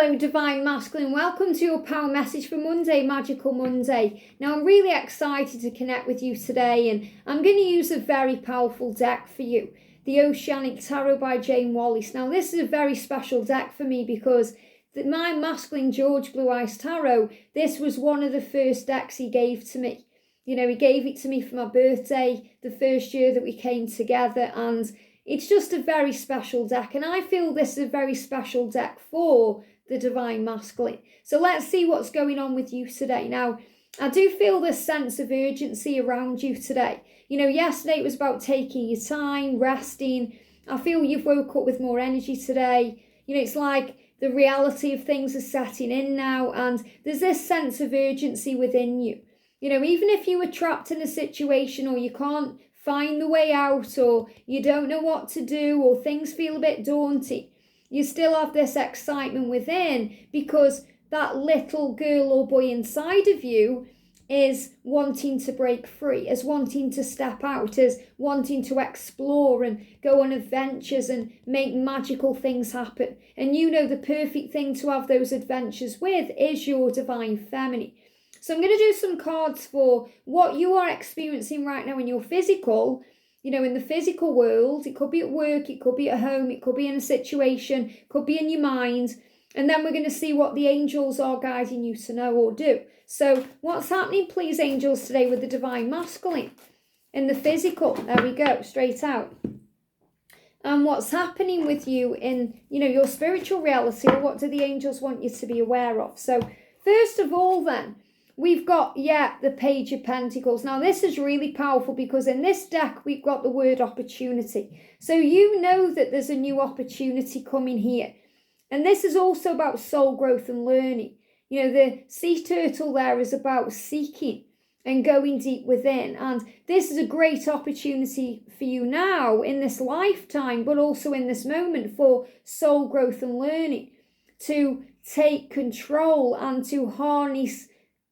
Hello Divine Masculine, welcome to your power message for Monday, Magical Monday. Now I'm really excited to connect with you today, and I'm going to use a very powerful deck for you, the Oceanic Tarot by Jayne Wallace. Now this is a very special deck for me because my Masculine George Blue Eyes Tarot, this was one of the first decks he gave to me. You know, he gave it to me for my birthday, the first year that we came together, and it's just a very special deck, and I feel this is a very special deck for the Divine Masculine. So let's see what's going on with you today. Now, I do feel this sense of urgency around you today. You know, yesterday it was about taking your time, resting. I feel you've woke up with more energy today. You know, it's like the reality of things is setting in now, and there's this sense of urgency within you. You know, even if you were trapped in a situation or you can't find the way out, or you don't know what to do, or things feel a bit daunting, you still have this excitement within because that little girl or boy inside of you is wanting to break free, is wanting to step out, is wanting to explore and go on adventures and make magical things happen. And you know the perfect thing to have those adventures with is your Divine Feminine. So I'm going to do some cards for what you are experiencing right now in your physical, you know, in the physical world. It could be at work, it could be at home, it could be in a situation, it could be in your mind. And then we're going to see what the angels are guiding you to know or do. So what's happening, please, angels, today with the Divine Masculine? In the physical, there we go, straight out. And what's happening with you in, you know, your spiritual reality, or what do the angels want you to be aware of? So first of all then, we've got, the Page of Pentacles. Now, this is really powerful because in this deck, we've got the word opportunity. So you know that there's a new opportunity coming here. And this is also about soul growth and learning. You know, the sea turtle there is about seeking and going deep within. And this is a great opportunity for you now in this lifetime, but also in this moment for soul growth and learning, to take control and to harness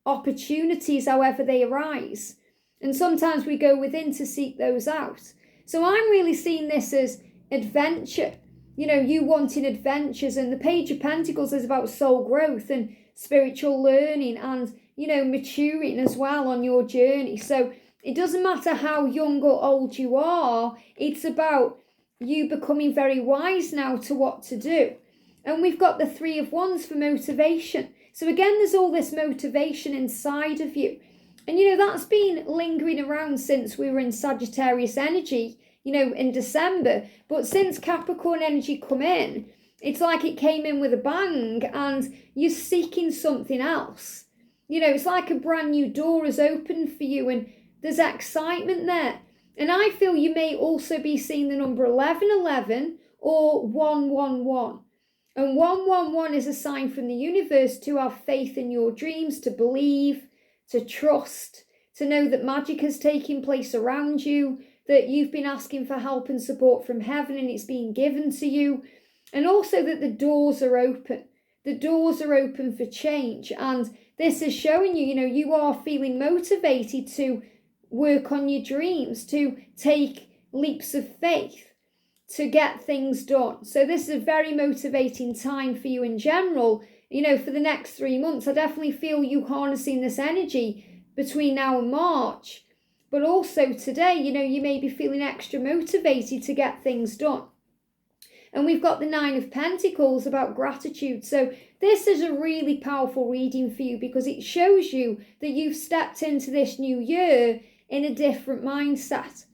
opportunities however they arise. And sometimes we go within to seek those out. So I'm really seeing this as adventure, you know, you wanting adventures. And the Page of Pentacles is about soul growth and spiritual learning and, you know, maturing as well on your journey. So it doesn't matter how young or old you are, it's about you becoming very wise now to what to do. And we've got the Three of Wands for motivation. So again, there's all this motivation inside of you. And, you know, that's been lingering around since we were in Sagittarius energy, you know, in December. But since Capricorn energy come in, it's like it came in with a bang and you're seeking something else. You know, it's like a brand new door is opened for you and there's excitement there. And I feel you may also be seeing the number 1111 or 111. And 111 is a sign from the universe to have faith in your dreams, to believe, to trust, to know that magic is taking place around you, that you've been asking for help and support from heaven and it's being given to you. And also that the doors are open. The doors are open for change. And this is showing you, you know, you are feeling motivated to work on your dreams, to take leaps of faith, to get things done. So this is a very motivating time for you in general. You know, for the next 3 months, I definitely feel you harnessing this energy between now and March. But also today, you know, you may be feeling extra motivated to get things done. And we've got the Nine of Pentacles about gratitude. So this is a really powerful reading for you because it shows you that you've stepped into this new year in a different mindset.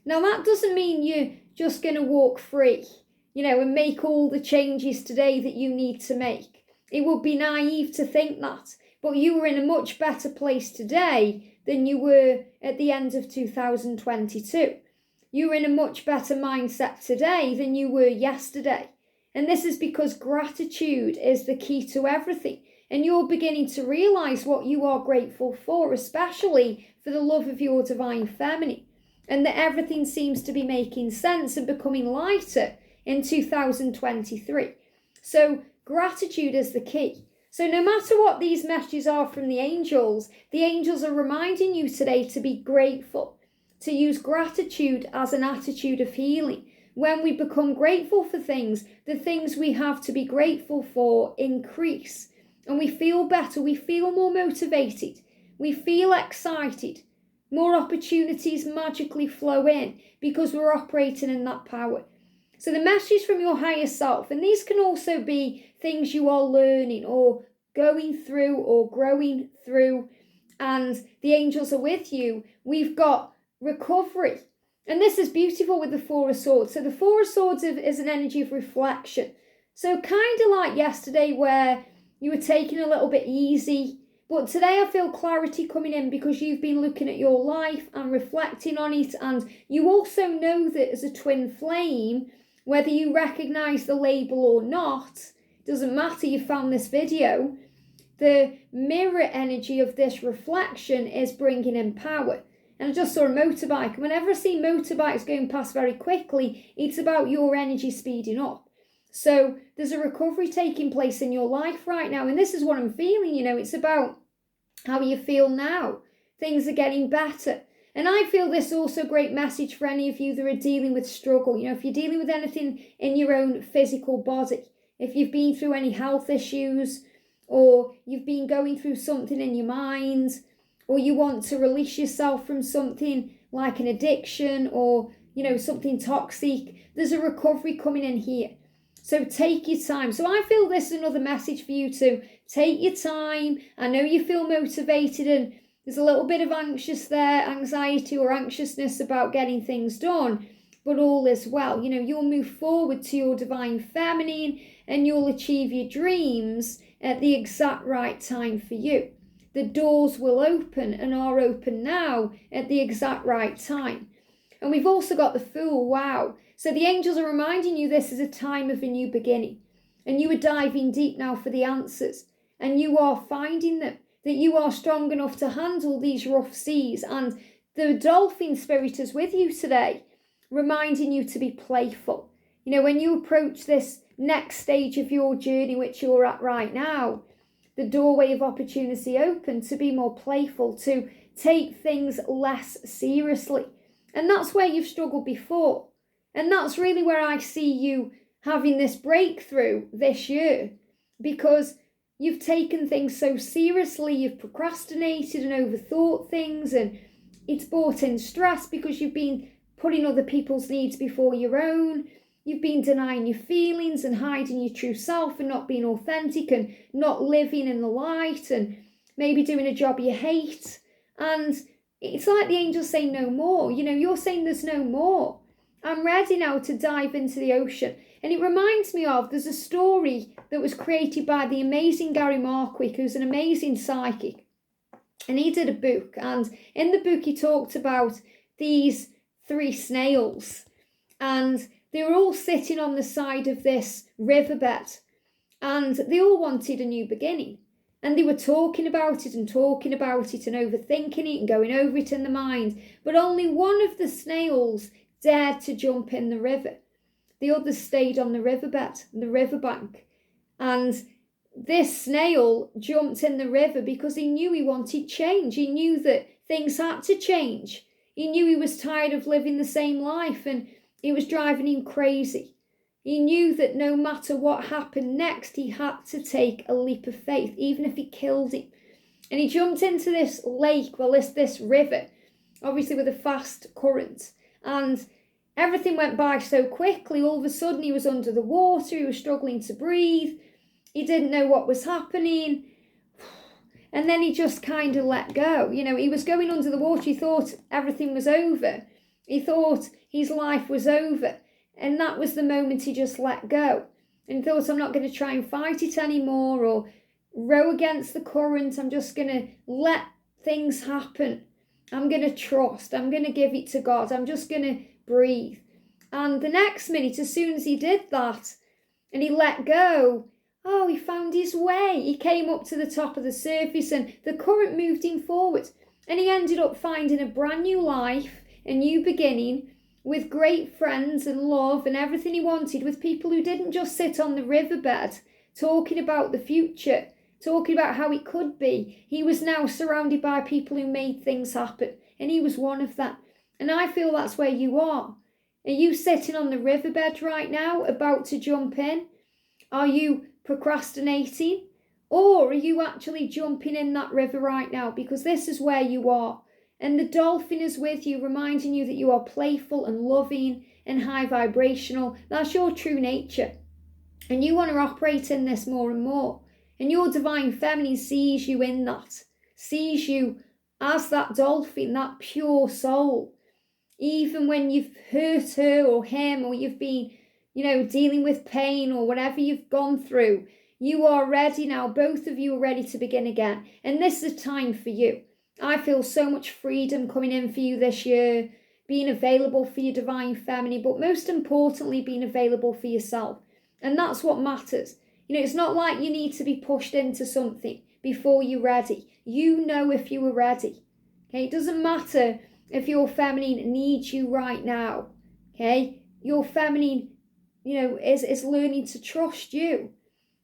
Now, that doesn't mean you're just going to walk free, you know, and make all the changes today that you need to make. It would be naive to think that. But you are in a much better place today than you were at the end of 2022. You're in a much better mindset today than you were yesterday. And this is because gratitude is the key to everything. And you're beginning to realize what you are grateful for, especially for the love of your Divine Feminine. And that everything seems to be making sense and becoming lighter in 2023. So gratitude is the key. So no matter what these messages are from the angels are reminding you today to be grateful, to use gratitude as an attitude of healing. when we become grateful for things, the things we have to be grateful for increase. And we feel better, we feel more motivated, we feel excited. More opportunities magically flow in because we're operating in that power. So the message from your higher self, and these can also be things you are learning or going through or growing through, and the angels are with you. We've got recovery. And this is beautiful with the Four of Swords. So the Four of Swords is an energy of reflection. So kind of like yesterday where you were taking a little bit easy, but today I feel clarity coming in because you've been looking at your life and reflecting on it. And you also know that as a twin flame, whether you recognize the label or not, doesn't matter, you found this video, the mirror energy of this reflection is bringing in power. And I just saw a motorbike. Whenever I see motorbikes going past very quickly, it's about your energy speeding up. So there's a recovery taking place in your life right now. And this is what I'm feeling, it's about how you feel now. Things are getting better. And I feel this is also a great message for any of you that are dealing with struggle. If you're dealing with anything in your own physical body, if you've been through any health issues, or you've been going through something in your mind, or you want to release yourself from something like an addiction or, something toxic, there's a recovery coming in here. So take your time. So I feel this is another message for you to take your time. I know you feel motivated and there's a little bit of anxiety or anxiousness about getting things done, but all is well. You'll move forward to your divine feminine and you'll achieve your dreams at the exact right time for you. The doors will open and are open now at the exact right time. And we've also got the Fool. Wow. So the angels are reminding you this is a time of a new beginning. And you are diving deep now for the answers. And you are finding them. That you are strong enough to handle these rough seas. And the dolphin spirit is with you today, reminding you to be playful. When you approach this next stage of your journey, which you're at right now, the doorway of opportunity open to be more playful, to take things less seriously. And that's where you've struggled before. And that's really where I see you having this breakthrough this year, because you've taken things so seriously, you've procrastinated and overthought things, and it's brought in stress because you've been putting other people's needs before your own. You've been denying your feelings and hiding your true self and not being authentic and not living in the light and maybe doing a job you hate. And it's like the angels saying no more. You're saying there's no more. I'm ready now to dive into the ocean. And it reminds me of, there's a story that was created by the amazing Gary Markwick, who's an amazing psychic. And he did a book. And in the book, he talked about these 3 snails. And they were all sitting on the side of this riverbed. And they all wanted a new beginning. And they were talking about it and overthinking it and going over it in the mind. But only one of the snails dared to jump in the river. The others stayed on the riverbank. And this snail jumped in the river because he knew he wanted change. He knew that things had to change. He knew he was tired of living the same life and it was driving him crazy. He knew that no matter what happened next, he had to take a leap of faith, even if it killed him. And he jumped into this lake, this river, obviously with a fast current. And everything went by so quickly. All of a sudden, he was under the water. He was struggling to breathe. He didn't know what was happening. And then he just kind of let go. He was going under the water. He thought everything was over. He thought his life was over. And that was the moment he just let go. And he thought, I'm not going to try and fight it anymore or row against the current. I'm just going to let things happen. I'm going to trust. I'm going to give it to God. I'm just going to breathe. And the next minute, as soon as he did that and he let go, he found his way. He came up to the top of the surface and the current moved him forward. And he ended up finding a brand new life, a new beginning, with great friends and love and everything he wanted, with people who didn't just sit on the riverbed talking about the future, talking about how it could be. He was now surrounded by people who made things happen, and he was one of them. And I feel that's where you are. Are you sitting on the riverbed right now, about to jump in? Are you procrastinating? Or are you actually jumping in that river right now? Because this is where you are. And the dolphin is with you, reminding you that you are playful and loving and high vibrational. That's your true nature. And you want to operate in this more and more. And your divine feminine sees you in that, sees you as that dolphin, that pure soul. Even when you've hurt her or him, or you've been, dealing with pain or whatever you've gone through, you are ready now. Both of you are ready to begin again. And this is a time for you. I feel so much freedom coming in for you this year, being available for your divine feminine, but most importantly, being available for yourself. And that's what matters. It's not like you need to be pushed into something before you're ready. You know if you are ready. Okay, it doesn't matter if your feminine needs you right now. Okay, your feminine, is learning to trust you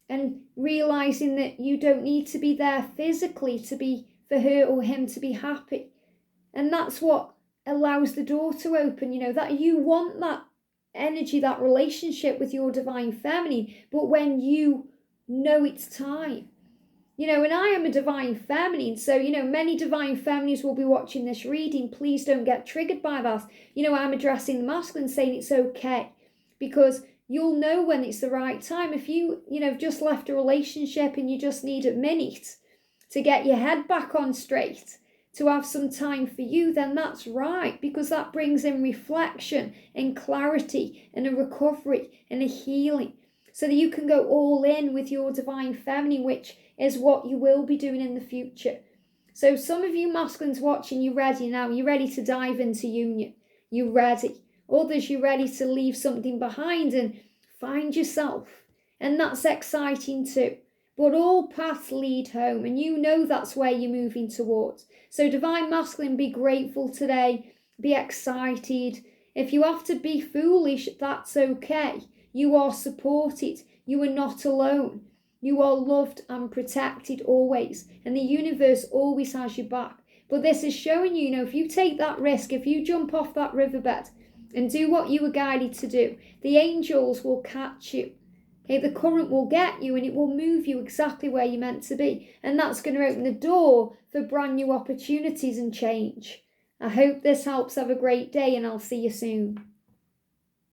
and realizing that you don't need to be there physically to be for her or him to be happy. And that's what allows the door to open, that you want that energy, that relationship with your divine feminine, but when you know it's time. And I am a divine feminine, so, many divine feminines will be watching this reading. Please don't get triggered by that. I'm addressing the masculine, saying it's okay, because you'll know when it's the right time. If you, just left a relationship and you just need a minute to get your head back on straight, to have some time for you, then that's right, because that brings in reflection and clarity and a recovery and a healing, so that you can go all in with your divine feminine, which is what you will be doing in the future. So some of you masculines watching, you're ready now. You're ready to dive into union. You're ready. Others, you're ready to leave something behind and find yourself. And that's exciting too. But all paths lead home, and that's where you're moving towards. So divine masculine, be grateful today. Be excited. If you have to be foolish, that's okay. You are supported. You are not alone. You are loved and protected always. And the universe always has your back. But this is showing you, if you take that risk, if you jump off that riverbed and do what you were guided to do, the angels will catch you. Okay, the current will get you and it will move you exactly where you're meant to be. And that's going to open the door for brand new opportunities and change. I hope this helps. Have a great day, and I'll see you soon.